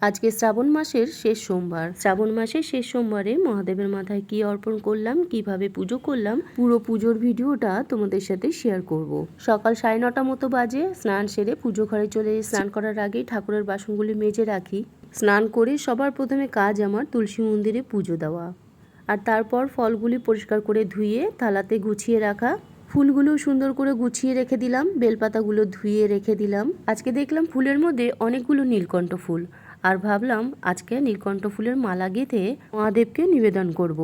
আজকে শ্রাবণ মাসের শেষ সোমবার। শ্রাবণ মাসের শেষ সোমবারে মহাদেবের মাথায় কি অর্পণ করলাম, কিভাবে পুজো করলাম, পুরো পুজোর ভিডিওটা তোমাদের সাথে শেয়ার করব। সকাল 9:30 মতো বাজে। স্নান সেরে পুজো ঘরে চলে স্নান করার আগেই ঠাকুরের বাসনগুলি মেজে রাখি। স্নান করে সবার প্রথমে কাজ আমার তুলসী মন্দিরে পুজো দেওয়া, আর তারপর ফলগুলি পরিষ্কার করে ধুয়ে থালাতে গুছিয়ে রাখা। ফুলগুলো সুন্দর করে গুছিয়ে রেখে দিলাম, বেলপাতাগুলো ধুয়ে রেখে দিলাম। আজকে দেখলাম ফুলের মধ্যে অনেকগুলো নীলকণ্ঠ ফুল, আর ভাবলাম আজকে নীলকণ্ঠ ফুলের মালা গেঁথে মহাদেবকে নিবেদন করব।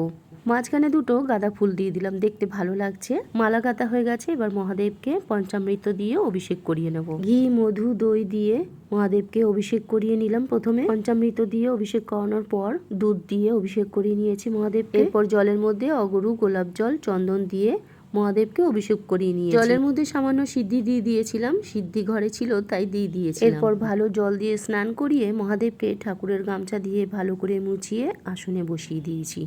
মাঝখানে দুটো গাঁদা ফুল দিয়ে দিলাম, দেখতে ভালো লাগছে। মালা গাঁথা হয়ে গেছে, এবার মহাদেবকে পঞ্চামৃত দিয়ে অভিষেক করিয়ে নেব। ঘি, মধু, দই দিয়ে মহাদেবকে অভিষেক করিয়ে নিলাম। প্রথমে পঞ্চামৃত দিয়ে অভিষেক করানোর পর দুধ দিয়ে অভিষেক করিয়ে নিয়েছি মহাদেবকে। এরপর জলের মধ্যে অগরু, গোলাপ জল, চন্দন দিয়ে মহাদেবকে অভিষেক করিয়ে নিয়ে জলের মধ্যে সামান্য সিদ্ধি দিয়ে দিয়েছিলাম, সিদ্ধি ঘরে ছিল তাই দিয়ে দিয়েছি। এরপর ভালো জল দিয়ে স্নান করিয়ে মহাদেবকে ঠাকুরের গামছা দিয়ে ভালো করে মুছিয়ে আসনে বসিয়ে দিয়েছি।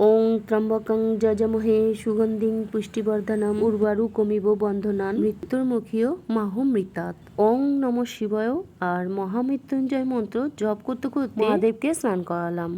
ওং ত্র্যম্বকং যজমহে সুগন্ধিং পুষ্টিবর্ধনম উর্বারুকমিব বন্ধনান মৃত্যুর্মুখীয় মাহমৃতাৎ। ওং নমঃ শিবায় আর মহামৃত্যুঞ্জয় মন্ত্র জপ করতে করতে মহাদেবকে স্নান করালাম।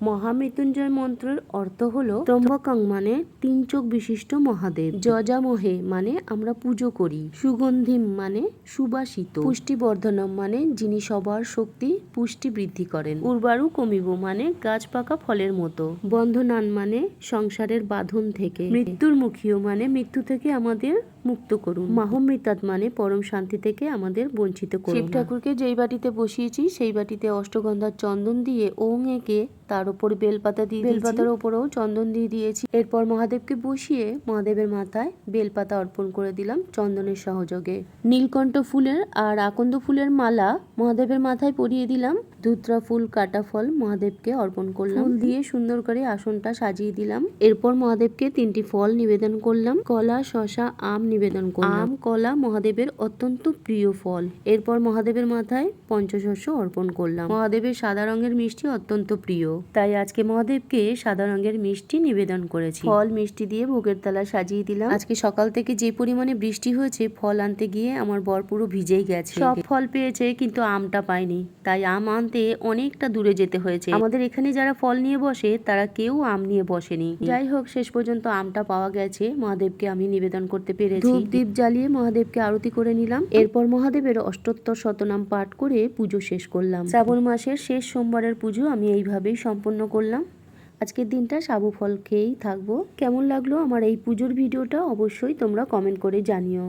মহামৃত্যুঞ্জয় মন্ত্রের অর্থ হলো ত্র্যম্বকং মানে 3 চোখ বিশিষ্ট মহাদেব, যজামহে মানে আমরা পুজো করি, সুগন্ধিম মানে সুবাসিত, পুষ্টিবর্ধনম মানে যিনি সবার শক্তি পুষ্টি বৃদ্ধি করেন, উর্বারু কমিব মানে গাছ পাকা ফলের মতো, বন্ধনান মানে সংসারের বাঁধন থেকে, মৃত্যুর মুখীয় মানে মৃত্যু থেকে আমাদের মুক্ত করুন, মাহমৃতাৎ মানে পরম শান্তি থেকে আমাদের বঞ্চিত করুন। শিব ঠাকুরকে যেই বাটিতে বসিয়েছি সেই বাটিতে অষ্টগন্ধার চন্দন দিয়ে ওং এঁকে তার উপর বেলপাতা দিয়ে, বেলপাতার উপরেও চন্দন দিয়ে দিয়েছি। এরপর মহাদেবকে বসিয়ে মহাদেবের মাথায় বেলপাতা অর্পণ করে দিলাম চন্দনের সহযোগে। নীলকণ্ঠ ফুলের আর আকন্দ ফুলের মালা মহাদেবের মাথায় পরিয়ে দিলাম। ধুত্রা ফুল, কাটা ফল মহাদেবকে অর্পণ করলাম। ফুল দিয়ে সুন্দর করে আসনটা সাজিয়ে দিলাম। এরপর মহাদেবকে 3টি ফল নিবেদন করলাম। কলা, শসা, আম নিবেদন করলাম। আম, কলা মহাদেবের অত্যন্ত প্রিয় ফল। এরপর মহাদেবের মাথায় পঞ্চশস্য অর্পণ করলাম। মহাদেবের সাদা রঙের মিষ্টি অত্যন্ত প্রিয়, তাই আজকে মহাদেবকে সাদা রঙের মিষ্টি নিবেদন করেছি। ফল, মিষ্টি দিয়ে ভোগের থালা সাজিয়ে দিলাম। আজকে সকাল থেকে যে পরিমাণে বৃষ্টি হয়েছে, ফল আনতে গিয়ে আমার বর পুরো ভিজেই গেছে। সব ফল পেয়েছে কিন্তু আমটা পায়নি, তাই আম আনতে অনেকটা দূরে যেতে হয়েছে। আমাদের এখানে যারা ফল নিয়ে বসে তারা কেউ আম নিয়ে বসেনি। যাই হোক, শেষ পর্যন্ত আমটা পাওয়া গেছে। মহাদেবকে আমি নিবেদন করতে পেরেছি। ধূপ দীপ জ্বালিয়ে মহাদেবকে আরতি করে নিলাম। এরপর মহাদেবের অষ্টোত্তর শতনাম পাঠ করে পুজো শেষ করলাম। শ্রাবণ মাসের শেষ সোমবারের পুজো আমি এইভাবেই সম্পন্ন করলাম। আজকের দিনটা সাবু ফল খেয়েই থাকবো। কেমন লাগলো আমার এই পুজোর ভিডিওটা অবশ্যই তোমরা কমেন্ট করে জানিও।